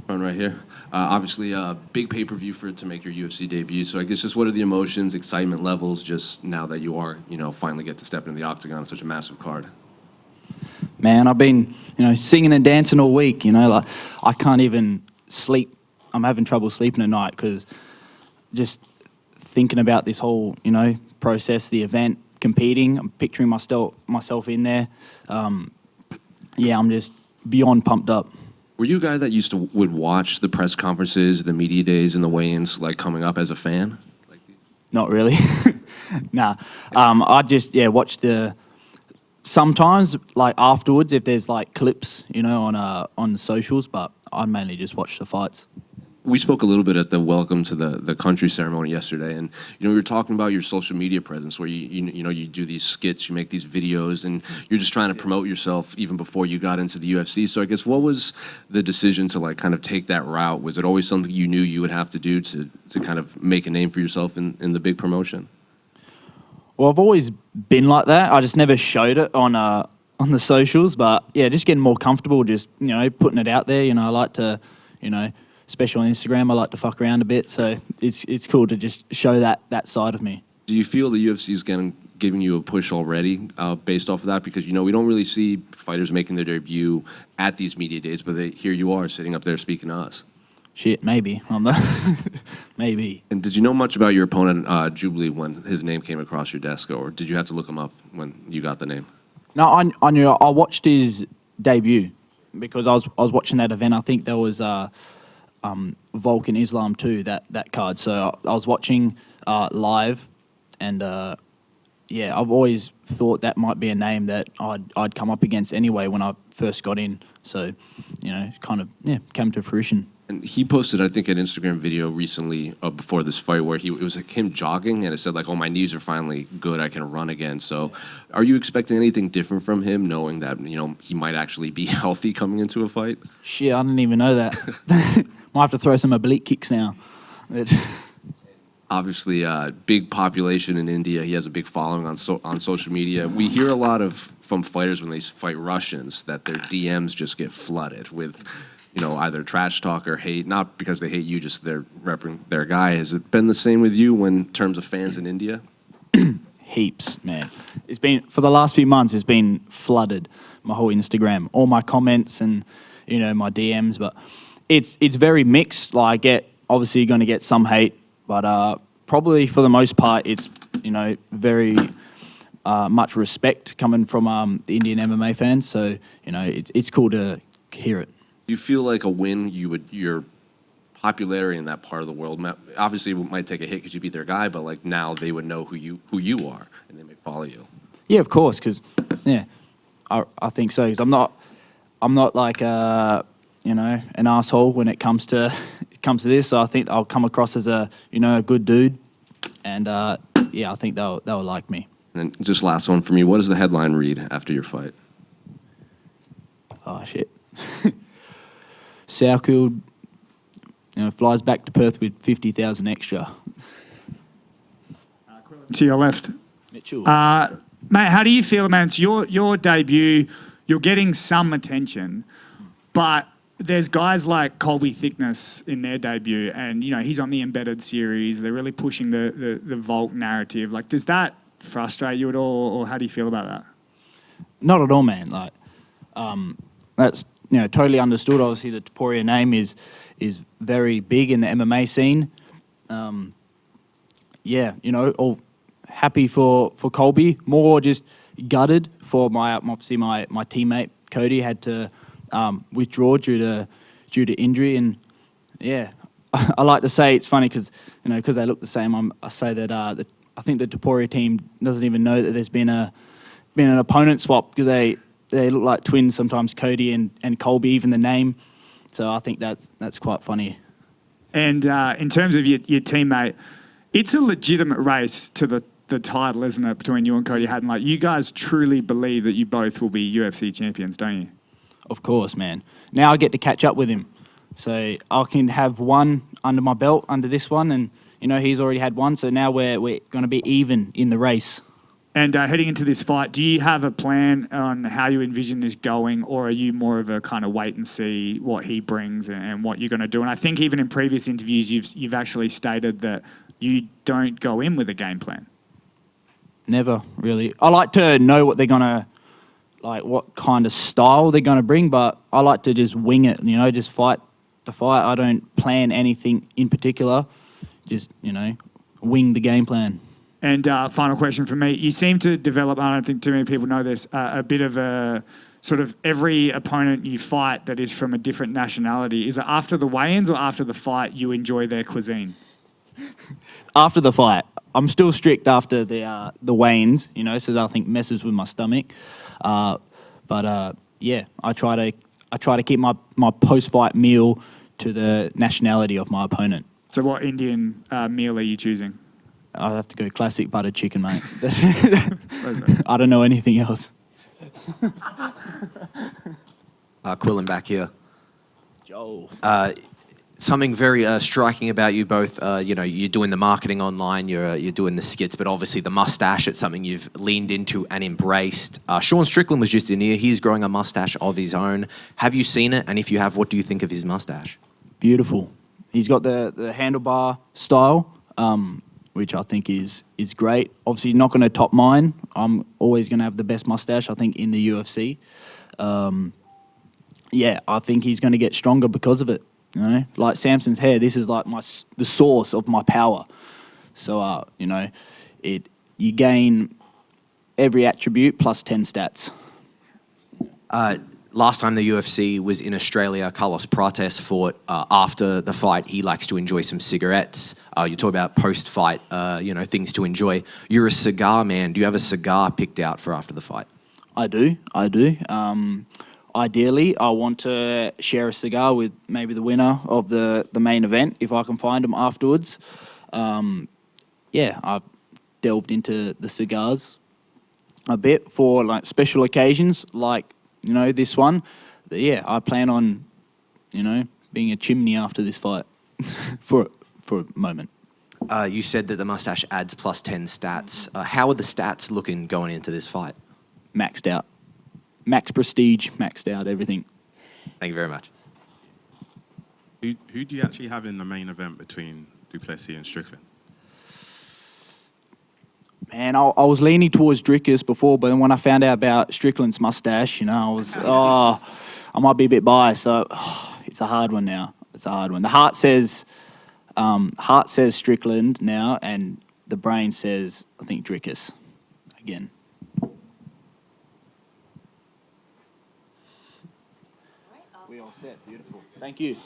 Run right here. Obviously, a big pay-per-view for to make your UFC debut. So I guess just what are the emotions, excitement levels, just now that you are, finally get to step into the octagon on such a massive card? Man, I've been, singing and dancing all week. Like I can't even sleep. I'm having trouble sleeping at night because just thinking about this whole, process, the event, competing. I'm picturing myself in there. I'm just beyond pumped up. Were you a guy that would watch the press conferences, the media days, and the weigh-ins like coming up as a fan? Not really. Nah. I just watch the sometimes like afterwards if there's like clips, on the socials, but I mainly just watch the fights. We spoke a little bit at the welcome to the country ceremony yesterday, and we were talking about your social media presence, where you do these skits, you make these videos, and you're just trying to promote yourself even before you got into the UFC. So I guess what was the decision to like kind of take that route? Was it always something you knew you would have to do to kind of make a name for yourself in the big promotion? Well, I've always been like that. I just never showed it on the socials, but yeah, just getting more comfortable, just putting it out there. I like to, especially on Instagram, I like to fuck around a bit, so it's cool to just show that side of me. Do you feel the UFC is giving you a push already based off of that? Because, we don't really see fighters making their debut at these media days, but here you are sitting up there speaking to us. Shit, maybe. Maybe. And did you know much about your opponent, Jubli, when his name came across your desk, or did you have to look him up when you got the name? No, I knew. I watched his debut because I was watching that event. I think there was Vulcan Islam too, that card. So I was watching live, and I've always thought that might be a name that I'd come up against anyway when I first got in. So, came to fruition. And he posted, I think, an Instagram video recently before this fight where it was like him jogging, and it said like, "Oh, my knees are finally good. I can run again." So, are you expecting anything different from him, knowing that he might actually be healthy coming into a fight? Shit, I didn't even know that. Might have to throw some oblique kicks now. Obviously, big population in India. He has a big following on social media. We hear a lot from fighters when they fight Russians that their DMs just get flooded with, either trash talk or hate. Not because they hate you, just they're repping their guy. Has it been the same with you in terms of fans in India? Heaps, man. It's been for the last few months. It's been flooded. My whole Instagram, all my comments, and my DMs. But it's very mixed. Like obviously you're going to get some hate. But probably for the most part, it's, very much respect coming from the Indian MMA fans. So, it's cool to hear it. Do you feel like a win, your popularity in that part of the world, obviously it might take a hit because you beat their guy, but like now they would know who you are and they may follow you? Yeah, of course, because, I think so. Because I'm not like, an asshole when it comes to this. So I think I'll come across as a good dude, and I think they'll like me. And just last one for me, what does the headline read after your fight? Oh shit. Salkilld, flies back to Perth with 50,000 extra. To your left. Mitchell. Mate, how do you feel, man? It's your debut. You're getting some attention, but there's guys like Colby Thickness in their debut, and he's on the Embedded series. They're really pushing the Volk narrative. Like, does that frustrate you at all, or how do you feel about that? Not at all, man. Like, that's totally understood. Obviously, the Topuria name is very big in the MMA scene. All happy for Colby. More just gutted for my teammate Cody had to withdraw due to injury, and I like to say it's funny because they look the same. I say that I think the Topuria team doesn't even know that there's been an opponent swap because they look like twins sometimes, Cody and Colby, even the name. So I think that's quite funny. And in terms of your teammate, it's a legitimate race to the title, isn't it, between you and Cody Hatton? Like, you guys truly believe that you both will be UFC champions, don't you? Of course, man. Now I get to catch up with him. So I can have one under my belt, under this one, and, he's already had one, so now we're going to be even in the race. And heading into this fight, do you have a plan on how you envision this going, or are you more of a kind of wait and see what he brings and what you're going to do? And I think even in previous interviews, you've actually stated that you don't go in with a game plan. Never really. I like to know what they're gonna, like what kind of style they're gonna bring, but I like to just wing it. Just fight the fight. I don't plan anything in particular. Just wing the game plan. And final question for me. You seem to develop, I don't think too many people know this, a bit of a sort of every opponent you fight that is from a different nationality. Is it after the weigh-ins or after the fight you enjoy their cuisine? After the fight. I'm still strict after the weigh-ins, so I think messes with my stomach. Yeah, I try to keep my post-fight meal to the nationality of my opponent. So what Indian meal are you choosing? I have to go classic buttered chicken, mate. I don't know anything else. Quillan back here. Joel. Something very striking about you both. You're doing the marketing online, you're doing the skits, but obviously the mustache, it's something you've leaned into and embraced. Sean Strickland was just in here. He's growing a mustache of his own. Have you seen it? And if you have, what do you think of his mustache? Beautiful. He's got the handlebar style, which I think is great. Obviously, not going to top mine. I'm always going to have the best mustache, I think, in the UFC. Yeah, I think he's going to get stronger because of it. Like Samson's hair, this is like the source of my power. So, you gain every attribute plus 10 stats. Last time the UFC was in Australia, Carlos Prates fought. After the fight, he likes to enjoy some cigarettes. You talk about post-fight, things to enjoy. You're a cigar man. Do you have a cigar picked out for after the fight? I do. Ideally, I want to share a cigar with maybe the winner of the main event, if I can find them afterwards. I've delved into the cigars a bit for like special occasions, like this one. Yeah, I plan on being a chimney after this fight for a moment. You said that the mustache adds plus 10 stats. How are the stats looking going into this fight? Maxed out. Max prestige, maxed out, everything. Thank you very much. Who do you actually have in the main event between Duplessis and Strickland? Man, I was leaning towards Drickus before, but then when I found out about Strickland's mustache, I was, I might be a bit biased. So it's a hard one now. It's a hard one. The heart says Strickland now, and the brain says, I think, Drickus again. We all set. Beautiful. Thank you.